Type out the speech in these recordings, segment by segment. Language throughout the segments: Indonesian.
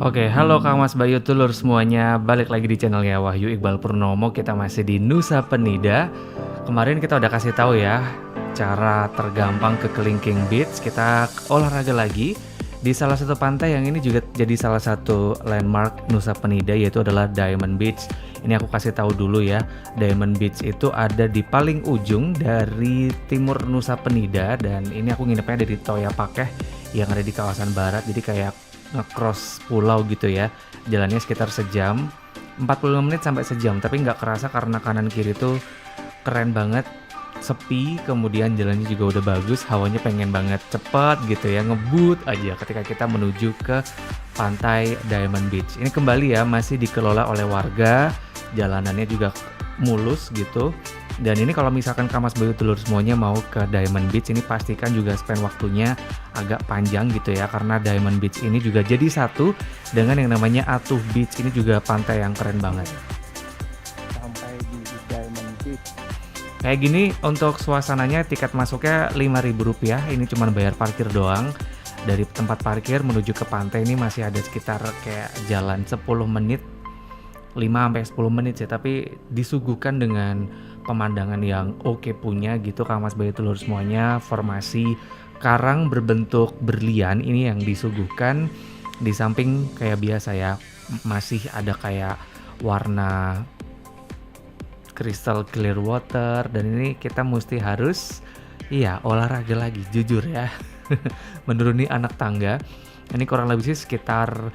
Oke, halo Kang Mas Bayu Tulur semuanya, balik lagi di channelnya Wahyu Iqbal Purnomo. Kita masih di Nusa Penida. Kemarin kita udah kasih tahu ya cara tergampang ke Kelingking Beach. Kita olahraga lagi di salah satu pantai yang ini juga jadi salah satu landmark Nusa Penida, yaitu adalah Diamond Beach. Ini aku kasih tahu dulu ya, Diamond Beach itu ada di paling ujung dari timur Nusa Penida, dan ini aku nginepnya dari Toya Pakeh yang ada di kawasan barat. Jadi kayak nge-cross pulau gitu ya, jalannya sekitar sejam 45 menit sampai sejam, tapi nggak kerasa karena kanan kiri tuh keren banget, sepi, kemudian jalannya juga udah bagus, hawanya pengen banget cepet gitu ya, ngebut aja ketika kita menuju ke pantai Diamond Beach. Ini kembali ya, masih dikelola oleh warga, jalanannya juga mulus gitu. Dan ini kalau misalkan Kamas Bayu Telur semuanya mau ke Diamond Beach, ini pastikan juga spend waktunya agak panjang gitu ya, karena Diamond Beach ini juga jadi satu dengan yang namanya Atuh Beach. Ini juga pantai yang keren banget. Sampai di Diamond Beach. Kayak gini untuk suasananya tiket masuknya Rp5.000, ini cuma bayar parkir doang. Dari tempat parkir menuju ke pantai ini masih ada sekitar kayak jalan 10 menit, 5-10 menit sih, tapi disuguhkan dengan pemandangan yang oke punya gitu Kang Mas Bayu Telur semuanya. Formasi karang berbentuk berlian ini yang disuguhkan, di samping kayak biasa ya masih ada kayak warna crystal clear water, dan ini kita mesti harus olahraga lagi jujur ya. Menuruni anak tangga. Ini kurang lebih sih sekitar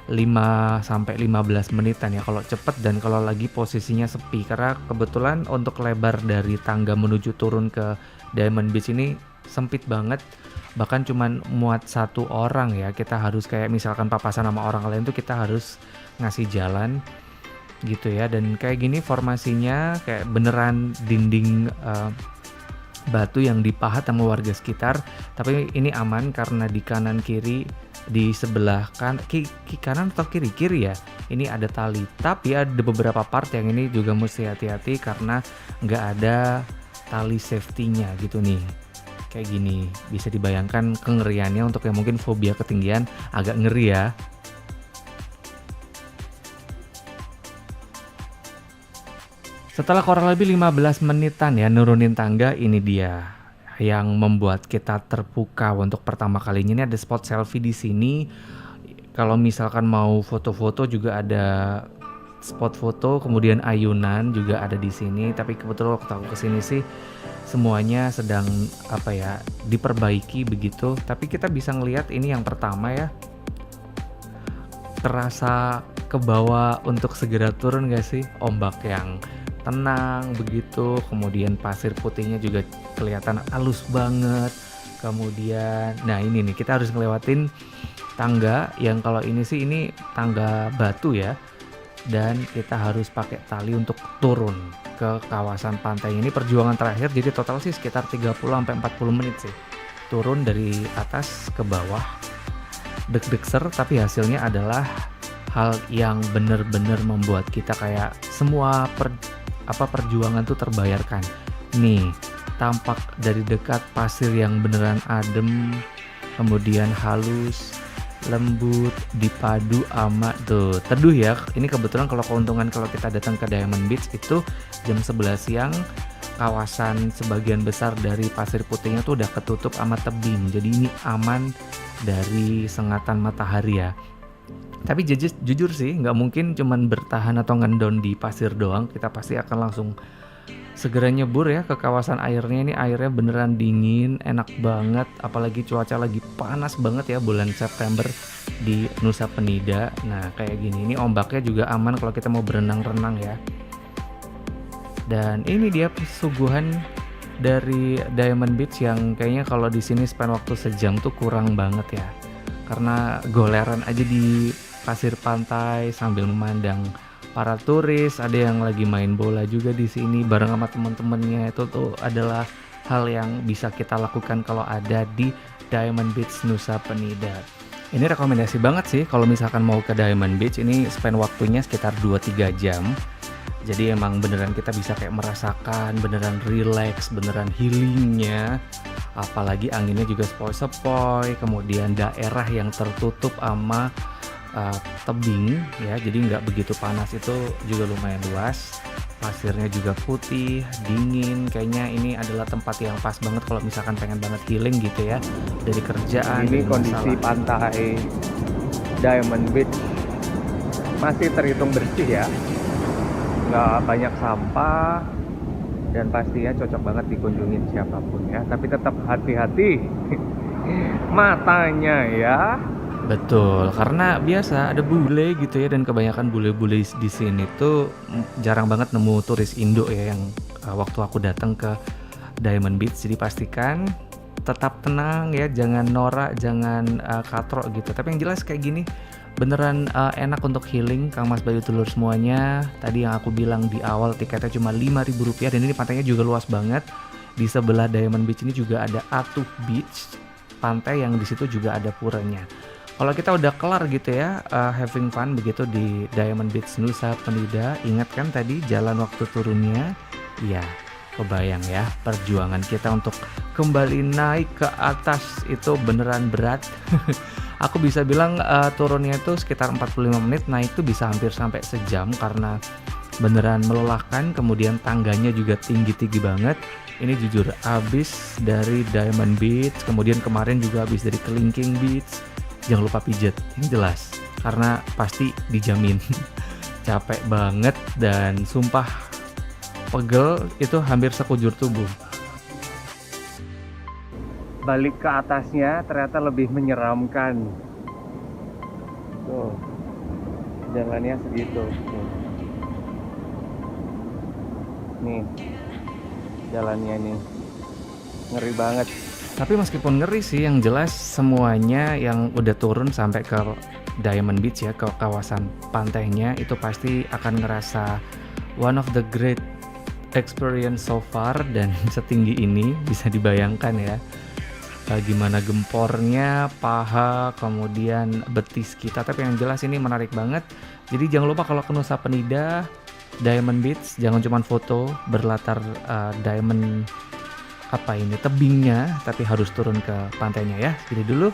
5-15 menitan ya kalau cepet, dan kalau lagi posisinya sepi, karena kebetulan untuk lebar dari tangga menuju turun ke Diamond Beach ini sempit banget, bahkan cuman muat satu orang ya. Kita harus kayak misalkan papasan sama orang lain tuh kita harus ngasih jalan gitu ya. Dan kayak gini formasinya kayak beneran dinding batu yang dipahat sama warga sekitar, tapi ini aman karena di kanan kiri, di sebelah kanan atau kiri ya, ini ada tali, tapi ada beberapa part yang ini juga mesti hati-hati karena nggak ada tali safety-nya gitu nih. Kayak gini bisa dibayangkan kengeriannya untuk yang mungkin fobia ketinggian, agak ngeri ya. Setelah kurang lebih 15 menitan ya nurunin tangga, ini dia yang membuat kita terpukau untuk pertama kalinya. Ini ada spot selfie di sini. Kalau misalkan mau foto-foto juga ada spot foto, kemudian ayunan juga ada di sini. Tapi kebetulan waktu aku kesini sih semuanya sedang diperbaiki begitu. Tapi kita bisa ngelihat ini yang pertama ya. Terasa ke bawah untuk segera turun gak sih? Ombak yang tenang begitu, kemudian pasir putihnya juga kelihatan halus banget. Kemudian nah ini nih kita harus ngelewatin tangga yang kalau ini sih ini tangga batu ya, dan kita harus pakai tali untuk turun ke kawasan pantai ini. Perjuangan terakhir, jadi total sih sekitar 30-40 menit sih turun dari atas ke bawah. Deg-degser, tapi hasilnya adalah hal yang bener-bener membuat kita kayak semua perjuangan tuh terbayarkan. Nih, tampak dari dekat pasir yang beneran adem, kemudian halus, lembut, dipadu sama tuh teduh ya. Ini kebetulan kalau keuntungan kalau kita datang ke Diamond Beach itu jam 11 siang, kawasan sebagian besar dari pasir putihnya tuh udah ketutup sama tebing. Jadi ini aman dari sengatan matahari ya. Tapi jujur sih nggak mungkin cuman bertahan atau ngendon di pasir doang, kita pasti akan langsung segera nyebur ya ke kawasan airnya. Ini airnya beneran dingin, enak banget, apalagi cuaca lagi panas banget ya bulan September di Nusa Penida. Nah kayak gini, ini ombaknya juga aman kalau kita mau berenang-renang ya. Dan ini dia suguhan dari Diamond Beach yang kayaknya kalau di sini spend waktu sejam tuh kurang banget ya, karena goleran aja di pasir pantai sambil memandang para turis. Ada yang lagi main bola juga di sini bareng sama teman-temannya. Itu tuh adalah hal yang bisa kita lakukan kalau ada di Diamond Beach Nusa Penida. Ini rekomendasi banget sih kalau misalkan mau ke Diamond Beach. Ini spend waktunya sekitar 2-3 jam. Jadi emang beneran kita bisa kayak merasakan beneran relax, beneran healingnya. Apalagi anginnya juga sepoi-sepoi, kemudian daerah yang tertutup sama tebing ya, jadi nggak begitu panas, itu juga lumayan luas. Pasirnya juga putih, dingin. Kayaknya ini adalah tempat yang pas banget kalau misalkan pengen banget healing gitu ya dari kerjaan. Ini dari kondisi masalah. pantai Diamond Beach masih terhitung bersih ya, nggak banyak sampah dan pastinya cocok banget dikunjungin siapapun ya. Tapi tetap hati-hati matanya ya. Betul, karena biasa ada bule gitu ya, dan kebanyakan bule-bule di sini tuh jarang banget nemu turis Indo ya yang waktu aku datang ke Diamond Beach. Jadi pastikan tetap tenang ya, jangan norak, jangan katrok gitu. Tapi yang jelas kayak gini beneran enak untuk healing, Kang Mas Bayu Telur semuanya. Tadi yang aku bilang di awal tiketnya cuma Rp5.000 dan ini pantainya juga luas banget. Di sebelah Diamond Beach ini juga ada Atuh Beach, pantai yang di situ juga ada puranya. Kalau kita udah kelar gitu ya, having fun begitu di Diamond Beach Nusa Penida, ingat kan tadi jalan waktu turunnya? Iya, kebayang ya perjuangan kita untuk kembali naik ke atas itu beneran berat. Aku bisa bilang turunnya itu sekitar 45 menit, naik tuh bisa hampir sampai sejam karena beneran melelahkan. Kemudian tangganya juga tinggi-tinggi banget. Ini jujur abis dari Diamond Beach, kemudian kemarin juga abis dari Kelingking Beach. Jangan lupa pijet, yang jelas, karena pasti dijamin capek banget dan sumpah pegel itu hampir sekujur tubuh. Balik ke atasnya ternyata lebih menyeramkan. Tuh, jalannya segitu. Nih, jalannya nih, ngeri banget. Tapi meskipun ngeri sih, yang jelas semuanya yang udah turun sampai ke Diamond Beach ya, ke kawasan pantainya, itu pasti akan ngerasa one of the great experience so far. Dan setinggi ini bisa dibayangkan ya gimana gempornya paha, kemudian betis kita. Tapi yang jelas ini menarik banget. Jadi jangan lupa kalau ke Nusa Penida, Diamond Beach, jangan cuma foto berlatar diamond tebingnya, tapi harus turun ke pantainya ya. Jadi dulu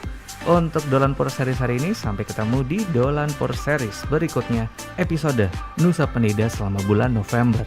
untuk Dolan Pur Series hari ini, sampai ketemu di Dolan Pur Series berikutnya, episode Nusa Penida selama bulan November.